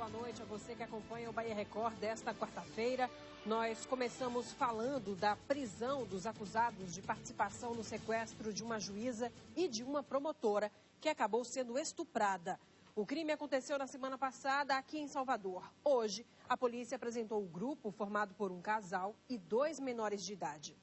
boa noite a você que acompanha o Bahia Record desta quarta-feira. Nós começamos falando da prisão dos acusados de participação no sequestro de uma juíza e de uma promotora que acabou sendo estuprada. O crime aconteceu na semana passada aqui em Salvador. Hoje, a polícia apresentou o grupo formado por um casal e 2 menores de idade.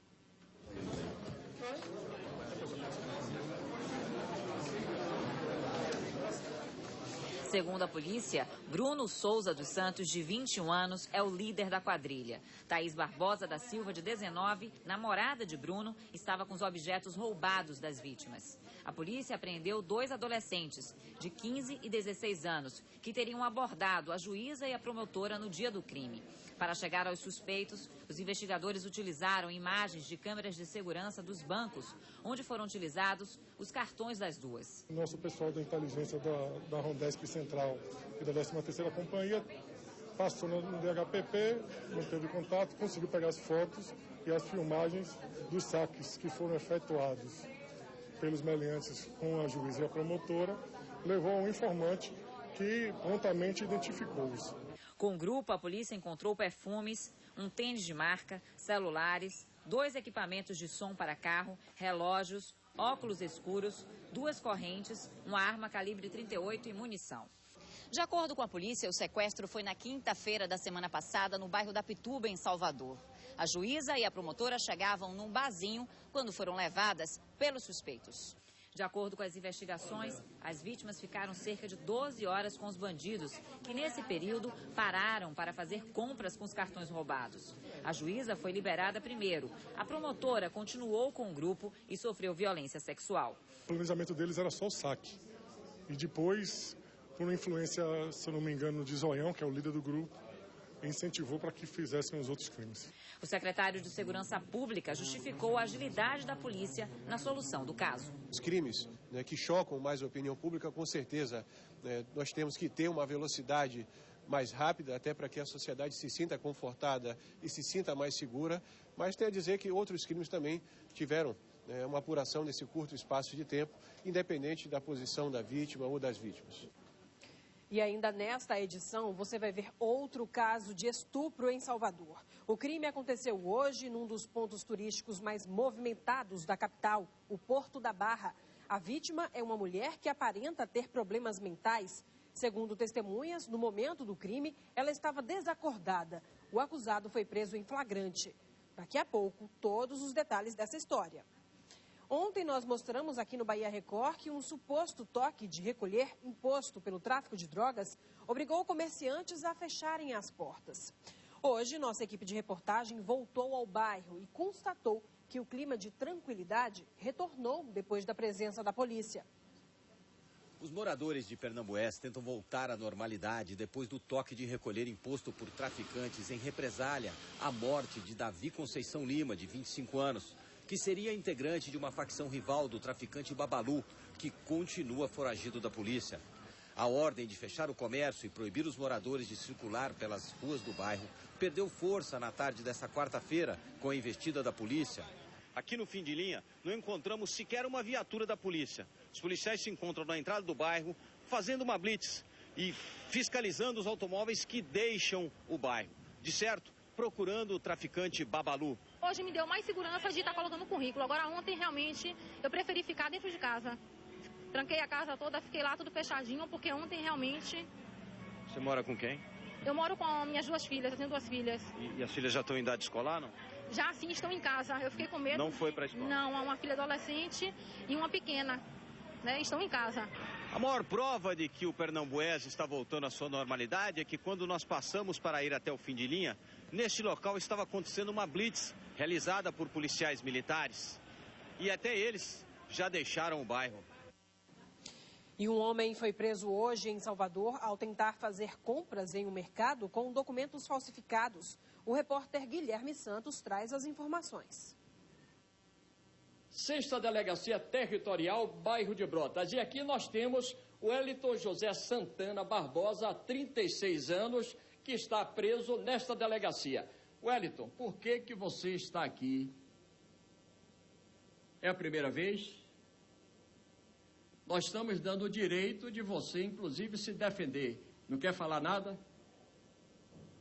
Segundo a polícia, Bruno Souza dos Santos, de 21 anos, é o líder da quadrilha. Thaís Barbosa da Silva, de 19, namorada de Bruno, estava com os objetos roubados das vítimas. A polícia apreendeu 2 adolescentes, de 15 e 16 anos, que teriam abordado a juíza e a promotora no dia do crime. Para chegar aos suspeitos, os investigadores utilizaram imagens de câmeras de segurança dos bancos, onde foram utilizados os cartões das duas. Nosso pessoal da inteligência da Rondesp Central e da 13ª Companhia passou no DHPP, manteve contato, conseguiu pegar as fotos e as filmagens dos saques que foram efetuados pelos meliantes com a juíza e a promotora, levou a um informante que prontamente identificou-os. Com o grupo, a polícia encontrou perfumes, um tênis de marca, celulares, 2 equipamentos de som para carro, relógios, óculos escuros, 2 correntes, uma arma calibre 38 e munição. De acordo com a polícia, o sequestro foi na quinta-feira da semana passada no bairro da Pituba, em Salvador. A juíza e a promotora chegavam num barzinho quando foram levadas pelos suspeitos. De acordo com as investigações, as vítimas ficaram cerca de 12 horas com os bandidos, que nesse período pararam para fazer compras com os cartões roubados. A juíza foi liberada primeiro. A promotora continuou com o grupo e sofreu violência sexual. O planejamento deles era só o saque. E depois, por influência, se eu não me engano, de Zoião, que é o líder do grupo, incentivou para que fizessem os outros crimes. O secretário de Segurança Pública justificou a agilidade da polícia na solução do caso. Os crimes, que chocam mais a opinião pública, com certeza, nós temos que ter uma velocidade mais rápida, até para que a sociedade se sinta confortada e se sinta mais segura, mas tem a dizer que outros crimes também tiveram uma apuração nesse curto espaço de tempo, independente da posição da vítima ou das vítimas. E ainda nesta edição, você vai ver outro caso de estupro em Salvador. O crime aconteceu hoje num dos pontos turísticos mais movimentados da capital, o Porto da Barra. A vítima é uma mulher que aparenta ter problemas mentais. Segundo testemunhas, no momento do crime, ela estava desacordada. O acusado foi preso em flagrante. Daqui a pouco, todos os detalhes dessa história. Ontem nós mostramos aqui no Bahia Record que um suposto toque de recolher imposto pelo tráfico de drogas obrigou comerciantes a fecharem as portas. Hoje, nossa equipe de reportagem voltou ao bairro e constatou que o clima de tranquilidade retornou depois da presença da polícia. Os moradores de Pernambués tentam voltar à normalidade depois do toque de recolher imposto por traficantes em represália à morte de Davi Conceição Lima, de 25 anos. Que seria integrante de uma facção rival do traficante Babalu, que continua foragido da polícia. A ordem de fechar o comércio e proibir os moradores de circular pelas ruas do bairro perdeu força na tarde desta quarta-feira, com a investida da polícia. Aqui no fim de linha, não encontramos sequer uma viatura da polícia. Os policiais se encontram na entrada do bairro, fazendo uma blitz e fiscalizando os automóveis que deixam o bairro. De certo, procurando o traficante Babalu. Hoje me deu mais segurança de estar colocando o currículo. Agora ontem realmente eu preferi ficar dentro de casa. Tranquei a casa toda, fiquei lá tudo fechadinho, porque ontem realmente... Você mora com quem? Eu moro com minhas 2 filhas, eu tenho 2 filhas. E as filhas já estão em idade escolar, não? Já sim, estão em casa. Eu fiquei com medo. Não foi para a escola? Não, há uma filha adolescente e uma pequena, estão em casa. A maior prova de que o Pernambués está voltando à sua normalidade é que quando nós passamos para ir até o fim de linha, neste local estava acontecendo uma blitz realizada por policiais militares. E até eles já deixaram o bairro. E um homem foi preso hoje em Salvador ao tentar fazer compras em um mercado com documentos falsificados. O repórter Guilherme Santos traz as informações. 6ª Delegacia Territorial, bairro de Brotas. E aqui nós temos o Wellington José Santana Barbosa, há 36 anos, que está preso nesta delegacia. Wellington, por que você está aqui? É a primeira vez? Nós estamos dando o direito de você, inclusive, se defender. Não quer falar nada?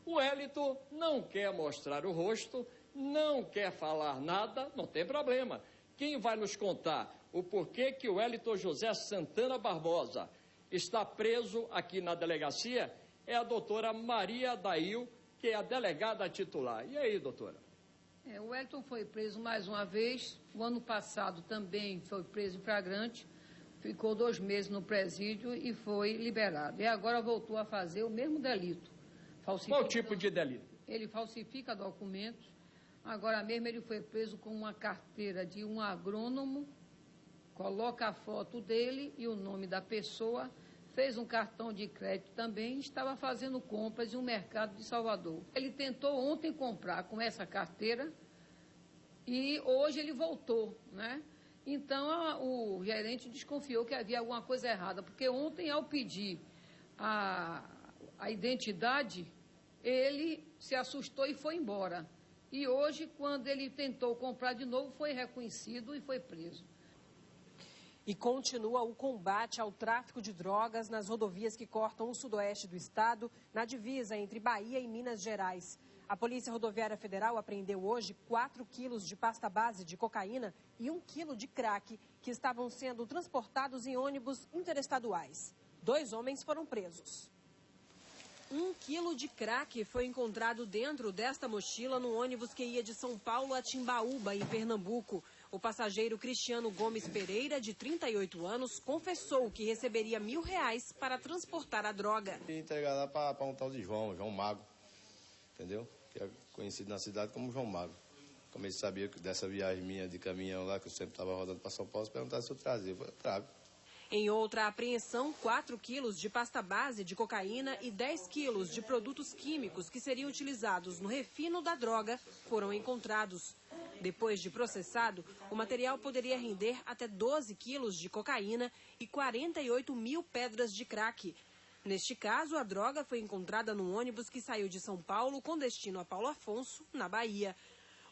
O Wellington não quer mostrar o rosto, não quer falar nada, não tem problema. Quem vai nos contar o porquê que o Wellington José Santana Barbosa está preso aqui na delegacia é a doutora Maria Dail, que é a delegada titular. E aí, doutora? O Wellington foi preso mais uma vez. O ano passado também foi preso em flagrante. Ficou 2 meses no presídio e foi liberado. E agora voltou a fazer o mesmo delito. Qual tipo de delito? Ele falsifica documentos. Agora mesmo ele foi preso com uma carteira de um agrônomo, coloca a foto dele e o nome da pessoa, fez um cartão de crédito também e estava fazendo compras em um mercado de Salvador. Ele tentou ontem comprar com essa carteira e hoje ele voltou, né? Então, o gerente desconfiou que havia alguma coisa errada, porque ontem, ao pedir a identidade, ele se assustou e foi embora. E hoje, quando ele tentou comprar de novo, foi reconhecido e foi preso. E continua o combate ao tráfico de drogas nas rodovias que cortam o sudoeste do estado, na divisa entre Bahia e Minas Gerais. A Polícia Rodoviária Federal apreendeu hoje 4 quilos de pasta base de cocaína e 1 quilo de crack que estavam sendo transportados em ônibus interestaduais. 2 homens foram presos. 1 quilo de crack foi encontrado dentro desta mochila no ônibus que ia de São Paulo a Timbaúba, em Pernambuco. O passageiro Cristiano Gomes Pereira, de 38 anos, confessou que receberia R$1.000 para transportar a droga. E entregar lá para um tal de João Mago, entendeu? Que é conhecido na cidade como João Mago. Como ele sabia dessa viagem minha de caminhão lá, que eu sempre estava rodando para São Paulo, perguntaram se eu trazia. Eu trago. Em outra apreensão, 4 quilos de pasta base de cocaína e 10 quilos de produtos químicos que seriam utilizados no refino da droga foram encontrados. Depois de processado, o material poderia render até 12 quilos de cocaína e 48 mil pedras de crack. Neste caso, a droga foi encontrada num ônibus que saiu de São Paulo com destino a Paulo Afonso, na Bahia.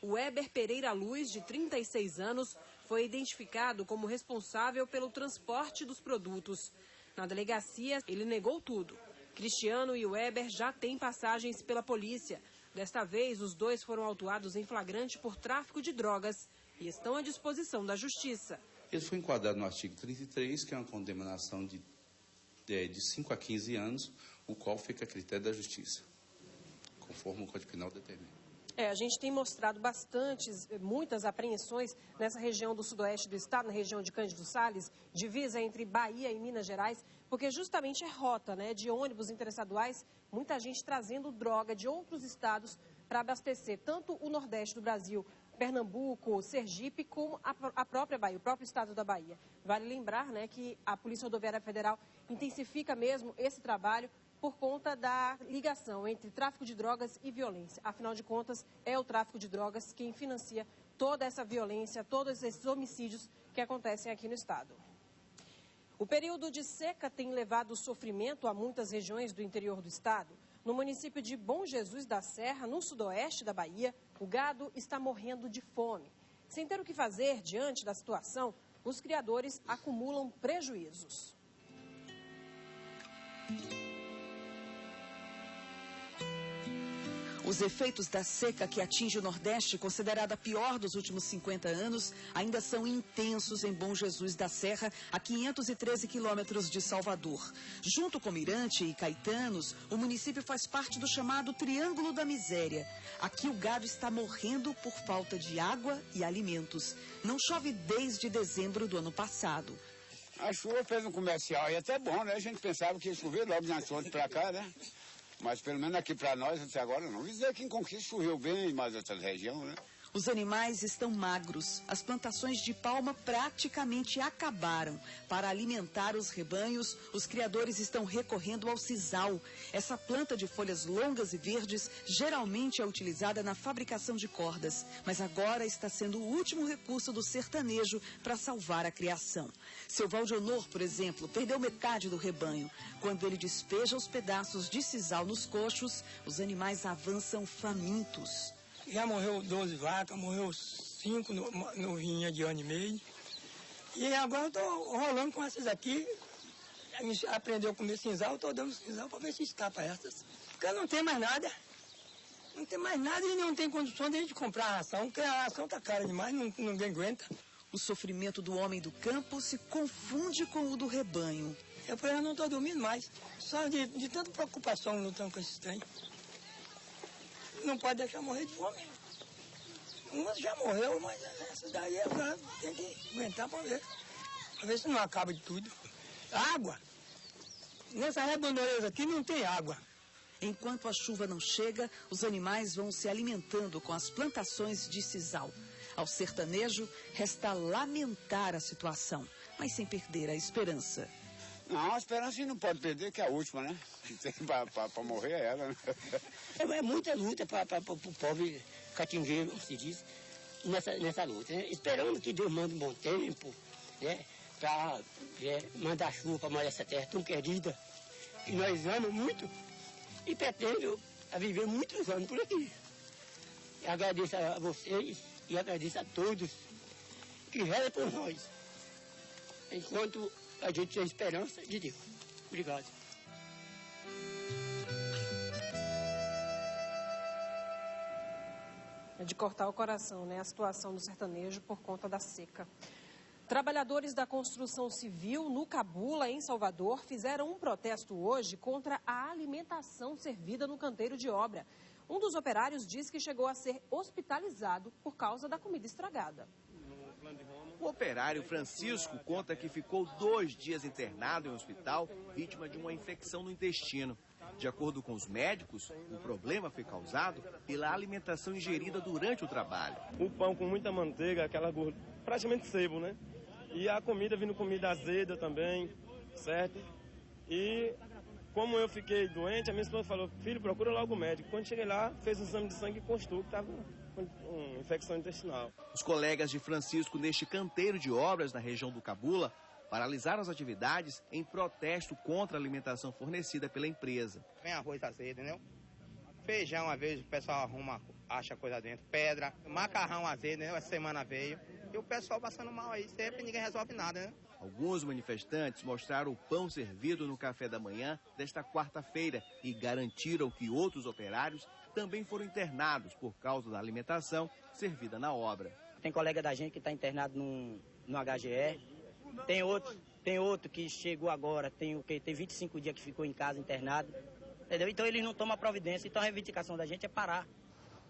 O Weber Pereira Luz, de 36 anos, foi identificado como responsável pelo transporte dos produtos. Na delegacia, ele negou tudo. Cristiano e Weber já têm passagens pela polícia. Desta vez, os 2 foram autuados em flagrante por tráfico de drogas e estão à disposição da Justiça. Ele foi enquadrado no artigo 33, que é uma condenação de 5 a 15 anos, o qual fica a critério da Justiça, conforme o Código Penal determina. A gente tem mostrado muitas apreensões nessa região do sudoeste do estado, na região de Cândido Sales, divisa entre Bahia e Minas Gerais, porque justamente é rota, né, de ônibus interestaduais, muita gente trazendo droga de outros estados para abastecer tanto o nordeste do Brasil, Pernambuco, Sergipe, como a própria Bahia, o próprio estado da Bahia. Vale lembrar, né, que a Polícia Rodoviária Federal intensifica mesmo esse trabalho por conta da ligação entre tráfico de drogas e violência. Afinal de contas, é o tráfico de drogas quem financia toda essa violência, todos esses homicídios que acontecem aqui no estado. O período de seca tem levado sofrimento a muitas regiões do interior do estado. No município de Bom Jesus da Serra, no sudoeste da Bahia, o gado está morrendo de fome. Sem ter o que fazer diante da situação, os criadores acumulam prejuízos. Os efeitos da seca que atinge o Nordeste, considerada a pior dos últimos 50 anos, ainda são intensos em Bom Jesus da Serra, a 513 quilômetros de Salvador. Junto com Mirante e Caetanos, o município faz parte do chamado Triângulo da Miséria. Aqui o gado está morrendo por falta de água e alimentos. Não chove desde dezembro do ano passado. A chuva fez um comercial e até bom, né? A gente pensava que ia chover logo na sorte para cá, né? Mas pelo menos aqui para nós, até agora não. Dizer que em Conquista choveu bem em mais outras regiões, né? Os animais estão magros. As plantações de palma praticamente acabaram. Para alimentar os rebanhos, os criadores estão recorrendo ao sisal. Essa planta de folhas longas e verdes geralmente é utilizada na fabricação de cordas, mas agora está sendo o último recurso do sertanejo para salvar a criação. Seu Valdionor, por exemplo, perdeu metade do rebanho. Quando ele despeja os pedaços de sisal nos coxos, os animais avançam famintos. Já morreu 12 vacas, morreu 5 novinhas de ano e meio. E agora eu estou rolando com essas aqui. A gente aprendeu a comer sisal, estou dando sisal para ver se escapa essas. Porque não tem mais nada. Não tem mais nada e não tem condição de a gente comprar a ração, porque a ração está cara demais, ninguém aguenta. O sofrimento do homem do campo se confunde com o do rebanho. Eu por exemplo, não estou dormindo mais, só de tanta preocupação lutando com esses trem. Não pode deixar morrer de fome. Um já morreu, mas essa daí agora tem que aguentar para ver se não acaba de tudo. Água! Nessa redondeza aqui não tem água. Enquanto a chuva não chega, os animais vão se alimentando com as plantações de sisal. Ao sertanejo, resta lamentar a situação, mas sem perder a esperança. Não, a esperança não pode perder, que é a última, né? Para morrer é ela, né? É muita luta para o pobre catingueiro, se diz, nessa luta, né? Esperando que Deus mande um bom tempo, né? Para mandar chuva para molhar essa terra tão querida, que nós amamos muito e pretendo viver muitos anos por aqui. Eu agradeço a vocês e agradeço a todos que rezam por nós, enquanto a gente tem esperança de Deus. Obrigado. É de cortar o coração, né? A situação do sertanejo por conta da seca. Trabalhadores da construção civil no Cabula, em Salvador, fizeram um protesto hoje contra a alimentação servida no canteiro de obra. Um dos operários diz que chegou a ser hospitalizado por causa da comida estragada. O operário Francisco conta que ficou 2 dias internado em um hospital, vítima de uma infecção no intestino. De acordo com os médicos, o problema foi causado pela alimentação ingerida durante o trabalho. O pão com muita manteiga, aquela gordura, praticamente sebo, né? E a comida vindo comida azeda também, certo? E como eu fiquei doente, a minha esposa falou, filho, procura logo o médico. Quando cheguei lá, fez um exame de sangue e constou que estava com infecção intestinal. Os colegas de Francisco neste canteiro de obras na região do Cabula paralisaram as atividades em protesto contra a alimentação fornecida pela empresa. Vem arroz azedo, entendeu? Feijão, às vezes, o pessoal acha coisa dentro. Pedra, macarrão azedo, né? Essa semana veio. E o pessoal passando mal aí, sempre ninguém resolve nada, né? Alguns manifestantes mostraram o pão servido no café da manhã desta quarta-feira e garantiram que outros operários também foram internados por causa da alimentação servida na obra. Tem colega da gente que está internado no HGE, tem outro que chegou agora, tem 25 dias que ficou em casa internado, entendeu? Então eles não tomam providência, então a reivindicação da gente é parar.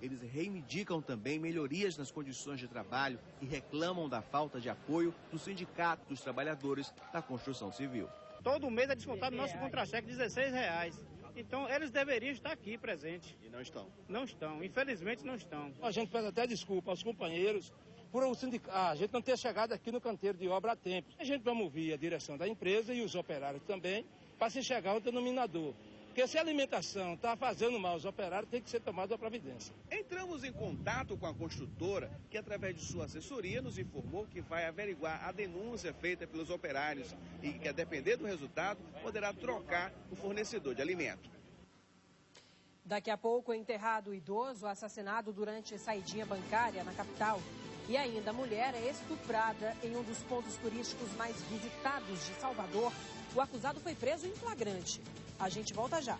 Eles reivindicam também melhorias nas condições de trabalho e reclamam da falta de apoio do Sindicato dos Trabalhadores da Construção Civil. Todo mês é descontado nosso contra-cheque R$16. Então, eles deveriam estar aqui presentes. E não estão? Não estão, infelizmente não estão. A gente pede até desculpa aos companheiros por a gente não ter chegado aqui no canteiro de obra a tempo. A gente vai ouvir a direção da empresa e os operários também para se chegar ao denominador. Porque se a alimentação está fazendo mal aos operários, tem que ser tomada a providência. Entramos em contato com a construtora, que através de sua assessoria nos informou que vai averiguar a denúncia feita pelos operários e que, a depender do resultado, poderá trocar o fornecedor de alimento. Daqui a pouco, enterrado o idoso assassinado durante saidinha bancária na capital. E ainda, a mulher é estuprada em um dos pontos turísticos mais visitados de Salvador. O acusado foi preso em flagrante. A gente volta já.